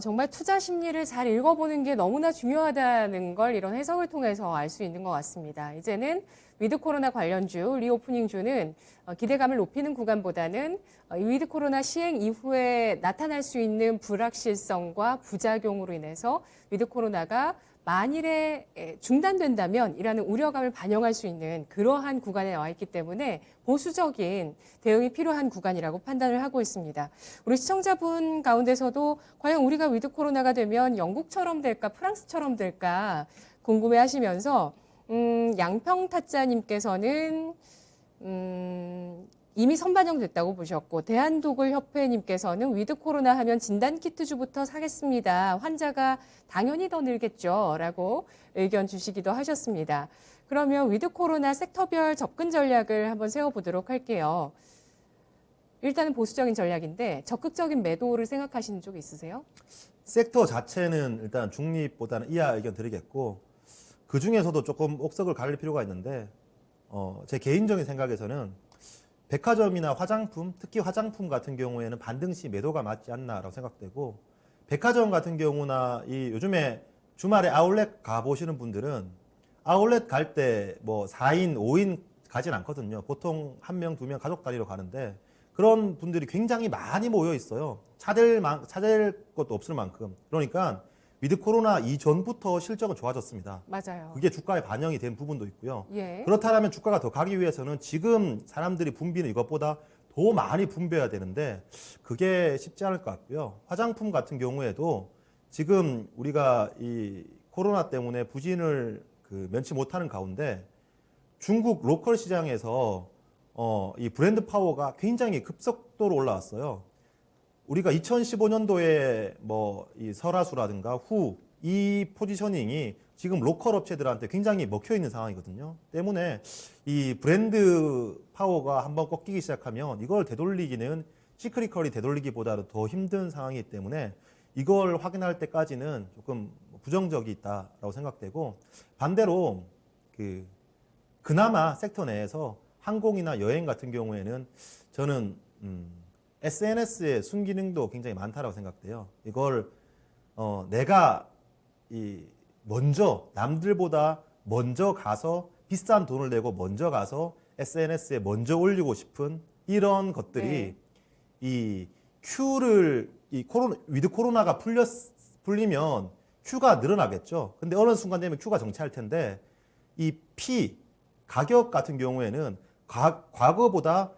정말 투자 심리를 잘 읽어보는 게 너무나 중요하다는 걸 이런 해석을 통해서 알 수 있는 것 같습니다. 이제는 위드 코로나 관련주, 리오프닝주는 기대감을 높이는 구간보다는 위드 코로나 시행 이후에 나타날 수 있는 불확실성과 부작용으로 인해서 위드 코로나가 만일에 중단된다면 이라는 우려감을 반영할 수 있는 그러한 구간에 나와 있기 때문에 보수적인 대응이 필요한 구간이라고 판단을 하고 있습니다. 우리 시청자분 가운데서도 과연 우리가 위드 코로나가 되면 영국처럼 될까 프랑스처럼 될까 궁금해하시면서 양평타짜님께서는 이미 선반영됐다고 보셨고 대한도굴협회님께서는 위드 코로나 하면 진단키트주부터 사겠습니다. 환자가 당연히 더 늘겠죠. 라고 의견 주시기도 하셨습니다. 그러면 위드 코로나 섹터별 접근 전략을 한번 세워보도록 할게요. 일단은 보수적인 전략인데 적극적인 매도를 생각하시는 쪽 있으세요? 섹터 자체는 일단 중립보다는 이하 의견 드리겠고 그 중에서도 조금 옥석을 가릴 필요가 있는데 제 개인적인 생각에서는 백화점이나 화장품, 특히 화장품 같은 경우에는 반등시 매도가 맞지 않나라고 생각되고 백화점 같은 경우나 이 요즘에 주말에 아울렛 가보시는 분들은 아울렛 갈 때 뭐 4인, 5인 가진 않거든요. 보통 1명, 2명 가족 단위로 가는데 그런 분들이 굉장히 많이 모여 있어요. 차댈 것도 없을 만큼. 그러니까 위드 코로나 이전부터 실적은 좋아졌습니다. 맞아요. 그게 주가에 반영이 된 부분도 있고요. 예. 그렇다면 주가가 더 가기 위해서는 지금 사람들이 붐비는 이것보다 더 많이 붐벼야 되는데 그게 쉽지 않을 것 같고요. 화장품 같은 경우에도 지금 우리가 이 코로나 때문에 부진을 면치 못하는 가운데 중국 로컬 시장에서 이 브랜드 파워가 굉장히 급속도로 올라왔어요. 우리가 2015년도에 뭐 이 설화수라든가 후 이 포지셔닝이 지금 로컬 업체들한테 굉장히 먹혀 있는 상황이거든요. 때문에 이 브랜드 파워가 한번 꺾이기 시작하면 이걸 되돌리기는 시크릿컬이 되돌리기보다도 더 힘든 상황이기 때문에 이걸 확인할 때까지는 조금 부정적이 있다라고 생각되고 반대로 그나마 섹터 내에서 항공이나 여행 같은 경우에는 저는 SNS의 순기능도 굉장히 많다라고 생각돼요. 이걸 내가 먼저 남들보다 먼저 가서 비싼 돈을 내고 먼저 가서 SNS에 먼저 올리고 싶은 이런 것들이 네. 이 큐를 위드 코로나가 풀리면 큐가 늘어나겠죠. 근데 어느 순간 되면 큐가 정체할 텐데 이 가격 같은 경우에는 과거보다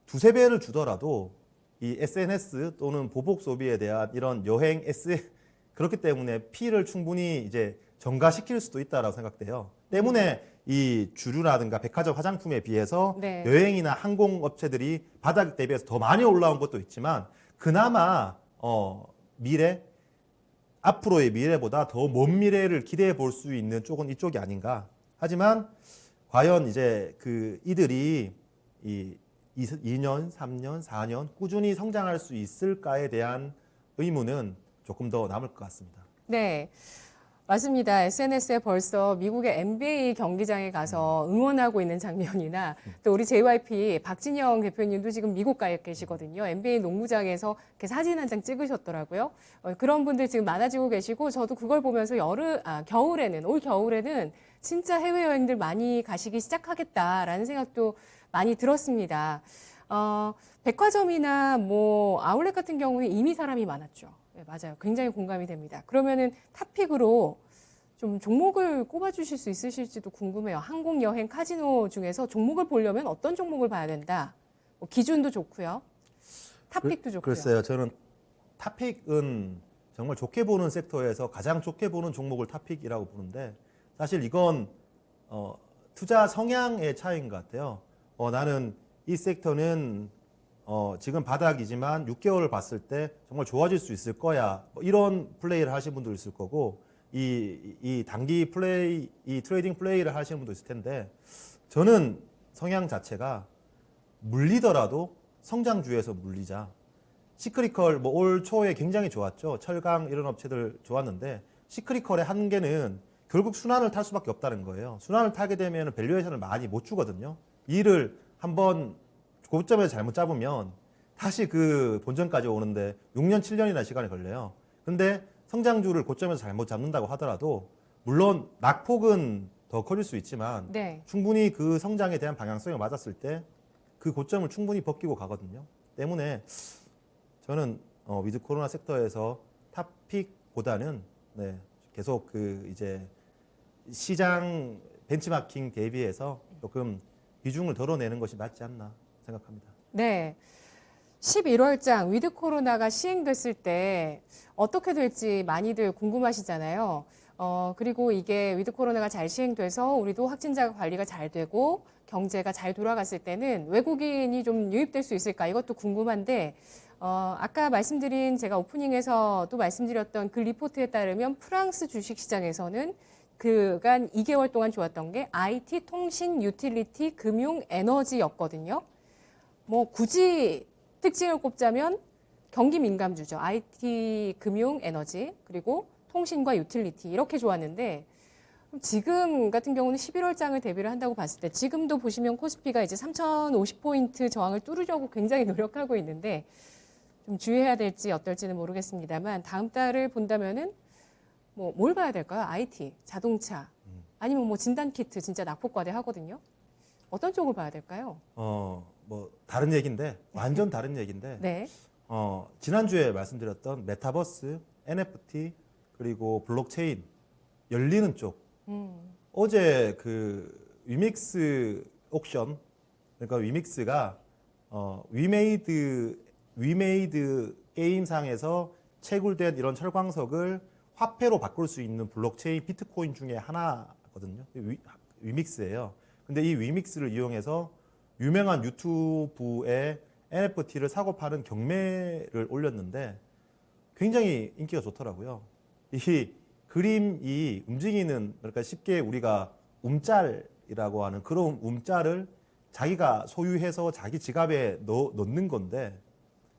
두세 배를 주더라도 이 SNS 또는 보복 소비에 대한 이런 여행 그렇기 때문에 P를 충분히 이제 전가시킬 수도 있다라고 생각돼요. 때문에 이 주류라든가 백화점 화장품에 비해서 네. 여행이나 항공 업체들이 바닥 대비해서 더 많이 올라온 것도 있지만 그나마 앞으로의 미래보다 더 먼 미래를 기대해 볼 수 있는 쪽은 이쪽이 아닌가. 하지만 과연 이제 이들이 2년, 3년, 4년 꾸준히 성장할 수 있을까에 대한 의문은 조금 더 남을 것 같습니다. 네. 맞습니다. SNS에 벌써 미국의 NBA 경기장에 가서 응원하고 있는 장면이나 또 우리 JYP 박진영 대표님도 지금 미국 가 계시거든요. NBA 농구장에서 이렇게 사진 한 장 찍으셨더라고요. 그런 분들 지금 많아지고 계시고 저도 그걸 보면서 올 겨울에는 진짜 해외여행들 많이 가시기 시작하겠다라는 생각도 많이 들었습니다. 백화점이나 뭐 아울렛 같은 경우는 이미 사람이 많았죠. 네, 맞아요. 굉장히 공감이 됩니다. 그러면은 탑픽으로 좀 종목을 꼽아주실 수 있으실지도 궁금해요. 항공, 여행, 카지노 중에서 종목을 보려면 어떤 종목을 봐야 된다? 뭐 기준도 좋고요. 탑픽도 좋고요. 글쎄요. 저는 탑픽은 정말 좋게 보는 섹터에서 가장 좋게 보는 종목을 탑픽이라고 보는데 사실 이건 투자 성향의 차이인 것 같아요. 나는 이 섹터는 지금 바닥이지만 6개월을 봤을 때 정말 좋아질 수 있을 거야. 뭐 이런 플레이를 하시는 분도 있을 거고, 이 단기 플레이, 이 트레이딩 플레이를 하시는 분도 있을 텐데, 저는 성향 자체가 물리더라도 성장주에서 물리자. 시크릿컬 뭐 올 초에 굉장히 좋았죠. 철강 이런 업체들 좋았는데, 시크릿컬의 한계는 결국 순환을 탈 수밖에 없다는 거예요. 순환을 타게 되면 밸류에이션을 많이 못 주거든요. 이를 한번 고점에서 잘못 잡으면 다시 그 본전까지 오는데 6년, 7년이나 시간이 걸려요. 근데 성장주를 고점에서 잘못 잡는다고 하더라도 물론 낙폭은 더 커질 수 있지만 네. 충분히 그 성장에 대한 방향성이 맞았을 때 그 고점을 충분히 벗기고 가거든요. 때문에 저는 위드 코로나 섹터에서 탑픽보다는 계속 그 이제 시장 벤치마킹 대비해서 조금 비중을 덜어내는 것이 맞지 않나 생각합니다. 네. 11월장 위드 코로나가 시행됐을 때 어떻게 될지 많이들 궁금하시잖아요. 그리고 이게 위드 코로나가 잘 시행돼서 우리도 확진자 관리가 잘 되고 경제가 잘 돌아갔을 때는 외국인이 좀 유입될 수 있을까? 이것도 궁금한데, 아까 말씀드린 제가 오프닝에서도 말씀드렸던 그 리포트에 따르면 프랑스 주식시장에서는 그간 2개월 동안 좋았던 게 IT, 통신, 유틸리티, 금융, 에너지였거든요. 뭐 굳이 특징을 꼽자면 경기 민감주죠. IT, 금융, 에너지, 그리고 통신과 유틸리티 이렇게 좋았는데 지금 같은 경우는 11월장을 대비를 한다고 봤을 때 지금도 보시면 코스피가 이제 3,050포인트 저항을 뚫으려고 굉장히 노력하고 있는데 좀 주의해야 될지 어떨지는 모르겠습니다만 다음 달을 본다면은 뭐 뭘 봐야 될까요? IT, 자동차, 아니면 뭐 진단키트 진짜 낙폭과대 하거든요. 어떤 쪽을 봐야 될까요? 뭐 다른 얘기인데 완전 다른 얘기인데 네. 지난주에 말씀드렸던 메타버스, NFT 그리고 블록체인 열리는 쪽 어제 그 위믹스 옥션 그러니까 위믹스가 위메이드 게임상에서 채굴된 이런 철광석을 화폐로 바꿀 수 있는 블록체인 비트코인 중에 하나거든요. 위믹스예요. 근데 이 위믹스를 이용해서 유명한 유튜브에 NFT를 사고 파는 경매를 올렸는데 굉장히 인기가 좋더라고요. 이 그림이 움직이는 그러니까 쉽게 우리가 움짤이라고 하는 그런 움짤을 자기가 소유해서 자기 지갑에 넣는 건데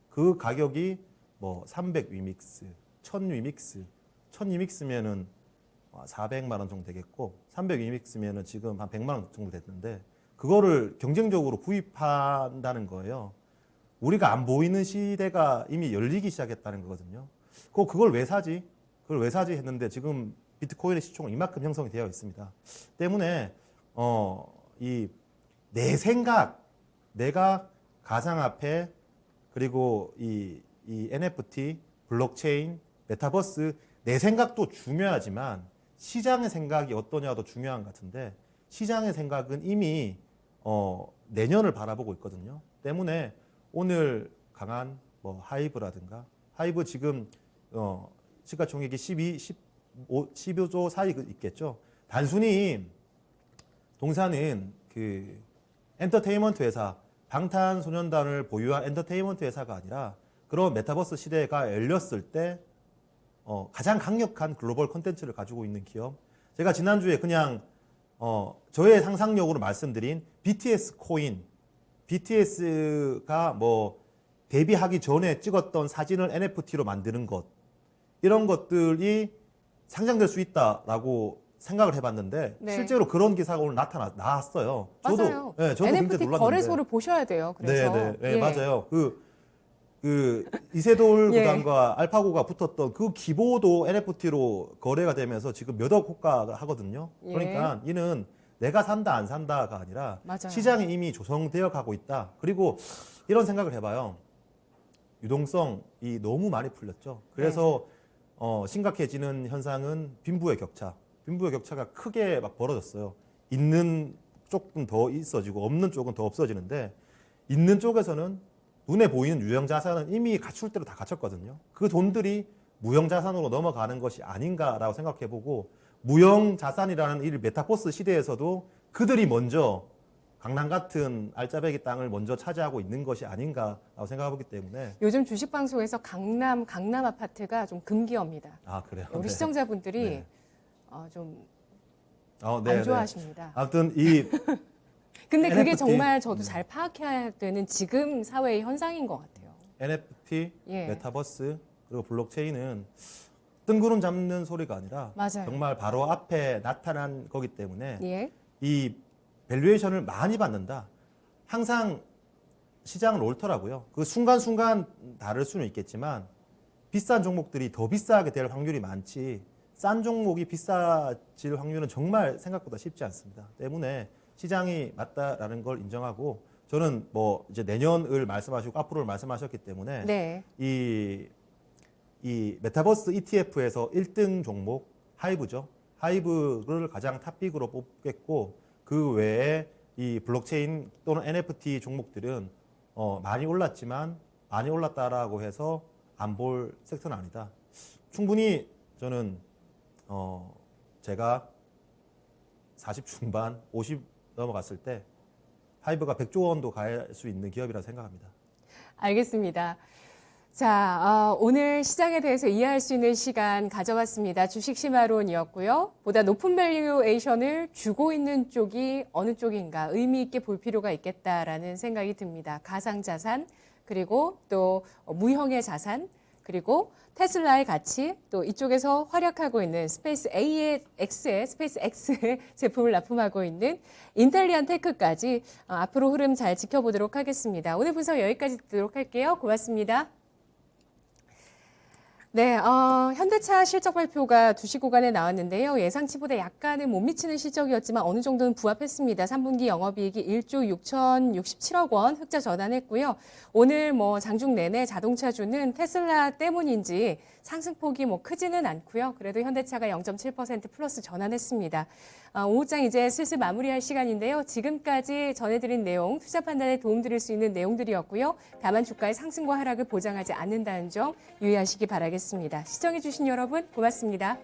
그 가격이 뭐 300 위믹스, 1000 위믹스, 1000 위믹스면은 400만 원 정도 되겠고 300 위믹스면은 지금 한 100만 원 정도 됐는데 그거를 경쟁적으로 구입한다는 거예요. 우리가 안 보이는 시대가 이미 열리기 시작했다는 거거든요. 그걸 왜 사지? 그걸 왜 사지 했는데 지금 비트코인의 시총은 이만큼 형성이 되어 있습니다. 때문에 이 내 생각, 내가 가상화폐 그리고 이 NFT, 블록체인, 메타버스 내 생각도 중요하지만 시장의 생각이 어떠냐도 중요한 것 같은데 시장의 생각은 이미 내년을 바라보고 있거든요. 때문에 오늘 강한 뭐 하이브라든가 하이브 지금 시가총액이 15조 사이 있겠죠. 단순히 동사는 그 엔터테인먼트 회사 방탄소년단을 보유한 엔터테인먼트 회사가 아니라 그런 메타버스 시대가 열렸을 때 가장 강력한 글로벌 콘텐츠를 가지고 있는 기업. 제가 지난주에 그냥 저의 상상력으로 말씀드린 BTS 코인, BTS가 뭐 데뷔하기 전에 찍었던 사진을 NFT로 만드는 것 이런 것들이 상장될 수 있다라고 생각을 해봤는데 네. 실제로 그런 기사가 오늘 나왔어요. 맞아요. 저도 NFT 굉장히 놀랐는데. 거래소를 보셔야 돼요. 그래서 네, 예. 맞아요. 그 이세돌 예. 구단과 알파고가 붙었던 그 기보도 NFT로 거래가 되면서 지금 몇 억 호가가 하거든요. 예. 그러니까 이는 내가 산다 안 산다가 아니라 맞아요. 시장이 이미 조성되어 가고 있다. 그리고 이런 생각을 해봐요. 유동성이 너무 많이 풀렸죠. 그래서 심각해지는 현상은 빈부의 격차. 빈부의 격차가 크게 막 벌어졌어요. 있는 쪽은 더 있어지고 없는 쪽은 더 없어지는데 있는 쪽에서는 눈에 보이는 유형 자산은 이미 갖출 대로 다 갖췄거든요. 그 돈들이 무형 자산으로 넘어가는 것이 아닌가라고 생각해보고 무형 자산이라는 이 메타버스 시대에서도 그들이 먼저 강남 같은 알짜배기 땅을 먼저 차지하고 있는 것이 아닌가라고 생각하기 때문에 요즘 주식 방송에서 강남 아파트가 좀 금기어입니다. 아 그래요. 우리 네. 시청자분들이 네. 좀 네, 안 네. 좋아하십니다. 아무튼 이 근데 그게 NFT. 정말 저도 잘 파악해야 되는 지금 사회의 현상인 것 같아요. NFT, 예. 메타버스 그리고 블록체인은 뜬구름 잡는 소리가 아니라 맞아요. 정말 바로 앞에 나타난 거기 때문에 예. 이 밸류에이션을 많이 받는다. 항상 시장은 옳더라고요. 그 순간순간 다를 수는 있겠지만 비싼 종목들이 더 비싸게 될 확률이 많지 싼 종목이 비싸질 확률은 정말 생각보다 쉽지 않습니다. 때문에 시장이 맞다라는 걸 인정하고 저는 뭐 이제 내년을 말씀하시고 앞으로를 말씀하셨기 때문에 네. 이 메타버스 ETF에서 1등 종목 하이브죠. 하이브를 가장 탑픽으로 뽑겠고 그 외에 이 블록체인 또는 NFT 종목들은 많이 올랐지만 많이 올랐다라고 해서 안 볼 섹터는 아니다. 충분히 저는 제가 40 중반, 50 넘어갔을 때 하이브가 100조 원도 갈 수 있는 기업이라 생각합니다. 알겠습니다. 자, 오늘 시장에 대해서 이해할 수 있는 시간 가져봤습니다. 주식 심화론이었고요. 보다 높은 밸류에이션을 주고 있는 쪽이 어느 쪽인가 의미 있게 볼 필요가 있겠다라는 생각이 듭니다. 가상자산, 그리고 또 무형의 자산, 그리고 테슬라의 가치, 또 이쪽에서 활약하고 있는 스페이스 X의 제품을 납품하고 있는 인텔리안 테크까지 앞으로 흐름 잘 지켜보도록 하겠습니다. 오늘 분석 여기까지 듣도록 할게요. 고맙습니다. 네, 현대차 실적 발표가 2시 구간에 나왔는데요. 예상치보다 약간은 못 미치는 실적이었지만 어느 정도는 부합했습니다. 3분기 영업이익이 1조 6,067억 원 흑자 전환했고요. 오늘 장중 내내 자동차주는 테슬라 때문인지 상승폭이 크지는 않고요. 그래도 현대차가 0.7% 플러스 전환했습니다. 오후장 이제 슬슬 마무리할 시간인데요. 지금까지 전해드린 내용, 투자 판단에 도움드릴 수 있는 내용들이었고요. 다만 주가의 상승과 하락을 보장하지 않는다는 점 유의하시기 바라겠습니다. 시청해주신 여러분 고맙습니다.